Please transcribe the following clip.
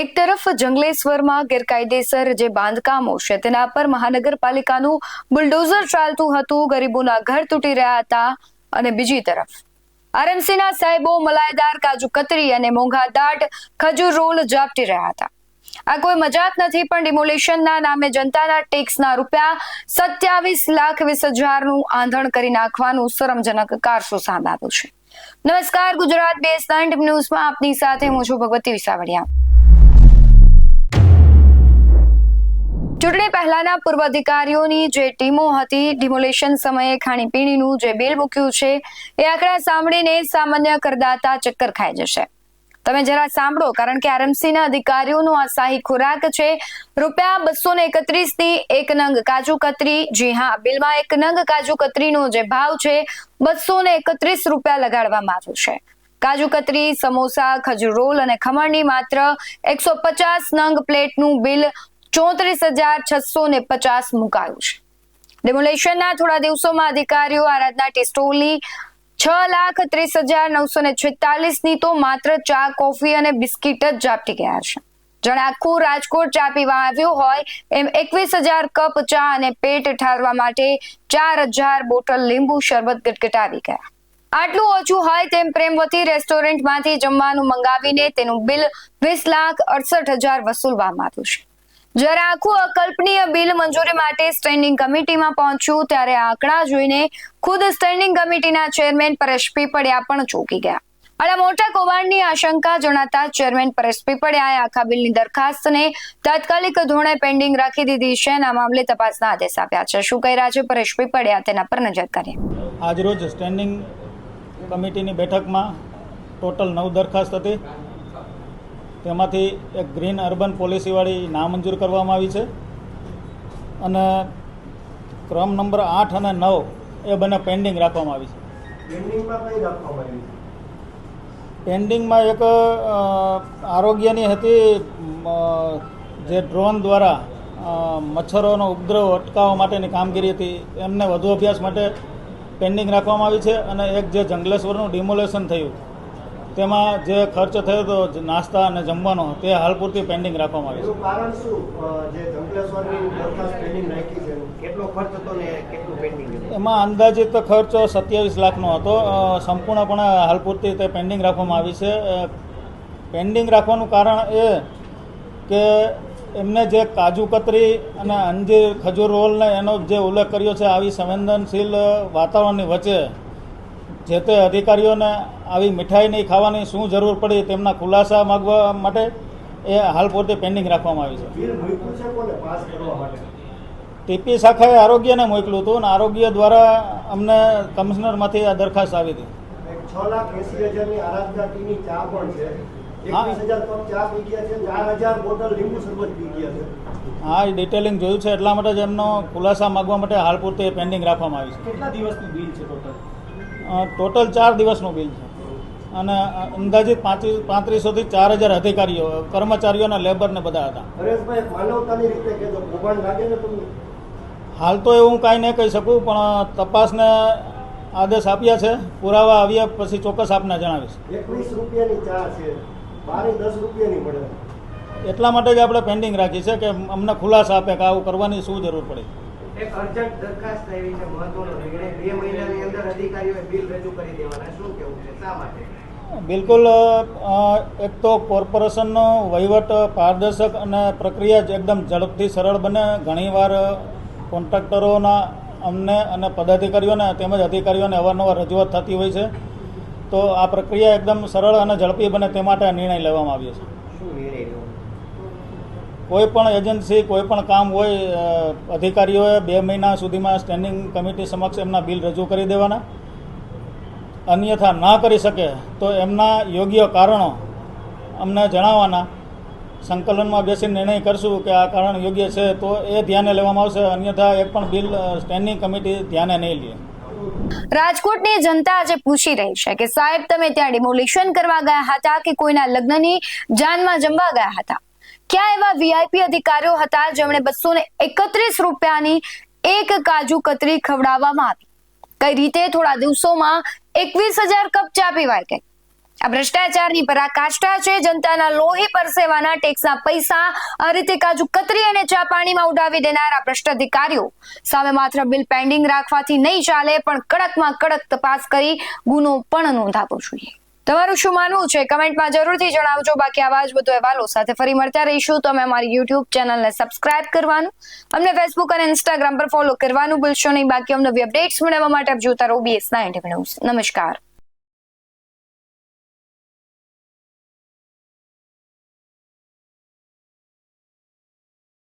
એક તરફ જંગલેશ્વરમાં ગેરકાયદેસર જે બાંધકામો છે તેના પર મહાનગરપાલિકાનું બુલડોઝર ચાલતું હતું, ગરીબોના ઘર તૂટી રહ્યા હતા. અને બીજી તરફ આરએમસીના સાહેબો મલાઈદાર કાજુ કતરી અને મોંઘા દાટ ખજૂર રોલ ઝાપટી રહ્યા હતા. આ કોઈ મજાક નથી, પણ ડિમોલેશનના નામે જનતાના ટેક્સના ₹27,20,20,000 નું આંધણ કરી નાખવાનું શરમજનક કારસો સામે આવ્યું છે. નમસ્કાર, ગુજરાત BS9 ન્યૂઝમાં આપની સાથે હું છું ભગવતી વિસાવડિયા. ચૂંટણી પહેલાના પૂર્વ અધિકારીઓની જે ટીમો હતી, ડિમોલેશન સમયે ખાણીપીણીનું જે બિલ મૂક્યું છે એ આંકડા સાંભળીને સામાન્ય કરદાતા ચક્કર ખાઈ જશે. તમે જરા સાંભળો, કારણ કે આરએમસીના અધિકારીઓનો આ શાહી ખોરાક છે. ₹231 ની એક નંગ કાજુ કતરી. જી હા, બિલમાં એક નંગ કાજુ કતરીનો જે ભાવ છે ₹231 લગાડવામાં આવ્યો છે. કાજુ કતરી, સમોસા, ખજૂર રોલ અને ખમણની માત્ર 150 નંગ પ્લેટનું બિલ ₹34,650 મુકાયું છે. ડિમોલેશનના થોડા દિવસોમાં અધિકારીઓ આરાધના ટી સ્ટોલની 6,30,946 ની તો માત્ર ચા, કોફી અને બિસ્કિટ જ ઝાપટી ગયા છે. જાણે આખું રાજકોટ ચા પીવા આવ્યું હોય એમ 21,000 કપ ચા અને પેટ ઠારવા માટે 4,000 બોટલ લીંબુ શરબત ગટગટાવી ગયા. આટલું ઓછું હોય તેમ પ્રેમવતી રેસ્ટોરન્ટમાંથી જમવાનું મંગાવીને તેનું બિલ 20,68,000 વસૂલવામાં આવ્યું છે. જ્યારે આખું અકલ્પનીય બિલ મંજૂરી માટે સ્ટેન્ડિંગ કમિટીમાં પહોંચ્યું ત્યારે આ આંકડા જોઈને ખુદ સ્ટેન્ડિંગ કમિટીના ચેરમેન પરેશ પીપળિયા પણ ચોંકી ગયા. આના મોટા કૌભાંડની આશંકા જણાતા ચેરમેન પરેશ પીપળિયાએ આખા બિલની દરખાસ્તને તાત્કાલિક ધોરણે પેન્ડિંગ રાખી દીધી છે અને આ મામલે તપાસના આદેશ આપ્યા છે. શું કહી રહ્યા છે પરેશ પીપળિયા, તેના પર નજર કરીએ. આજરોજ સ્ટેન્ડિંગ કમિટીની બેઠકમાં ટોટલ 9 દરખાસ્ત હતી. તેમાંથી એક ગ્રીન અર્બન પોલિસીવાળી નામંજૂર કરવામાં આવી છે અને ક્રમ નંબર 8 અને 9 એ બંને પેન્ડિંગ રાખવામાં આવી છે. પેન્ડિંગમાં એક આરોગ્યની હતી, જે ડ્રોન દ્વારા મચ્છરોનો ઉપદ્રવ અટકાવવા માટેની કામગીરી હતી, એમને વધુ અભ્યાસ માટે પેન્ડિંગ રાખવામાં આવી છે. અને એક જે જંગલેશ્વરનું ડિમોલેશન થયું તેમાં જે ખર્ચ થયો હતો નાસ્તા અને જમવાનો, તે હાલ પૂરતી પેન્ડિંગ રાખવામાં આવી છે. કારણ શું જે જંગલેશ્વરની દરખાસ્ત પેન્ડિંગ રાખી છે, કેટલો ખર્ચ હતો ને કેટલું પેન્ડિંગ? એમાં અંદાજિત ખર્ચ 27 લાખનો હતો. સંપૂર્ણપણે હાલ પૂરતી તે પેન્ડિંગ રાખવામાં આવી છે. પેન્ડિંગ રાખવાનું કારણ એ કે એમને જે કાજુ કતરી અને અંજીર, ખજૂર રોલને એનો જે ઉલ્લેખ કર્યો છે, આવી સંવેદનશીલ વાતાવરણની વચ્ચે જે તે અધિકારીઓને આવી મીઠાઈ નહીં ખાવાની શું જરૂર પડી, તેમના ખુલાસા માગવા માટે એ હાલ પૂરતી પેન્ડિંગ રાખવામાં આવી છે. ટીપી શાખાએ આરોગ્યને મોકલ્યું હતું અને આરોગ્ય દ્વારા અમને કમિશનરમાંથી આ દરખાસ્ત આવી હતી. 6,80,000 ની આરાધના ટીની ચા પણ છે. 21,000 કપ ચા પી ગયા છે, 4,000 બોટલ લીંબુ શરબત પી ગયા છે. હા, એ ડિટેલિંગ જોયું છે, એટલા માટે જ એમનો ખુલાસા માગવા માટે હાલ પૂરતી પેન્ડિંગ રાખવામાં આવી છે. કેટલા દિવસનું બિલ છે ટોટલ? ટોટલ 4 દિવસનું બિલ છે અને અંદાજિત 3500 થી 4,000 અધિકારીઓ, કર્મચારીઓ અને લેબરને બધા હતા. હરેશભાઈ, માનવતાની રીતે કહેજો, કૌભાંડ લાગે ને તમને? હાલ તો એવું કાંઈ નહીં કહી શકું, પણ તપાસને આદેશ આપ્યા છે. પુરાવા આવ્યા પછી ચોક્કસ આપને જણાવીશ. 21 રૂપિયાની ચા છે, બારે 10 રૂપિયાની મળે. એટલા માટે જ આપણે પેન્ડિંગ રાખી છે કે અમને ખુલાસા આપે કે આવું કરવાની શું જરૂર પડી. એક અર્જન્ટ દરખાસ્ત આવી છે, મહત્વનો નિર્ણય, 2 મહિનાની અંદર અધિકારીઓએ બિલ રજૂ કરી દેવાના. શું કહેવું છે, શા માટે? બિલકુલ. એક તો કોર્પોરેશનનો વહીવટ પારદર્શક અને પ્રક્રિયા જ એકદમ ઝડપથી સરળ બને. ઘણીવાર કોન્ટ્રાક્ટરોના અમને અને પદાધિકારીઓને તેમજ અધિકારીઓને અવારનવાર રજૂઆત થતી હોય છે. તો આ પ્રક્રિયા એકદમ સરળ અને ઝડપી બને તે માટે આ નિર્ણય લેવામાં આવ્યો છે. શું નિર્ણય? કોઈ પણ એજન્સી, કોઈ પણ કામ હોય, અધિકારીઓએ 2 મહિના સુધીમાં સ્ટેન્ડિંગ કમિટી સમક્ષ એમના બિલ રજૂ કરી દેવાના. અન્યથા ના કરી શકે તો એમના યોગ્ય કારણો અમને જણાવવાના. સંકલનમાં બેસીને નિર્ણય કરશું કે આ કારણ યોગ્ય છે તો એ ધ્યાને લેવામાં આવશે, અન્યથા એક પણ બિલ સ્ટેન્ડિંગ કમિટી ધ્યાને નહીં લે. રાજકોટની જનતા આજે પૂછી રહી છે કે સાહેબ, તમે ત્યાં ડિમોલિશન કરવા ગયા હતા કે કોઈના લગ્નની જાનમાં જમવા ગયા હતા? ક્યાં એવા વીઆઈપી અધિકારીઓ હતા જેમણે ₹231 એક કાજુ કતરી ખવડાવવામાં આવી? કઈ રીતે થોડા દિવસોમાં 21,000 કપ ચા પીવાય ગઈ? આ ભ્રષ્ટાચારની પરાકાષ્ઠા છે. જનતાના લોહી પરસેવાના ટેક્સના પૈસા આ રીતે કાજુ કતરી અને ચા પાણીમાં ઉડાવી દેનાર આ ભ્રષ્ટ અધિકારીઓ સામે માત્ર બિલ પેન્ડિંગ રાખવાથી નહીં ચાલે, પણ કડકમાં કડક તપાસ કરી ગુનો પણ નોંધાવવો જોઈએ. તમારું શું માનવું છે કમેન્ટમાં જરૂરથી જણાવજો. બાકી આવા જ વધુ અહેવાલો સાથે ફરી મળતા રહીશું. તમે અમારી યુટ્યુબ ચેનલને સબસ્ક્રાઇબ કરવાનું, અમને ફેસબુક અને ઇન્સ્ટાગ્રામ પર ફોલો કરવાનું ભૂલશો નહીં. બાકી અમને નવી અપડેટ્સ મેળવવા માટે આપ જોતા રહો BS9 ન્યૂઝ. નમસ્કાર.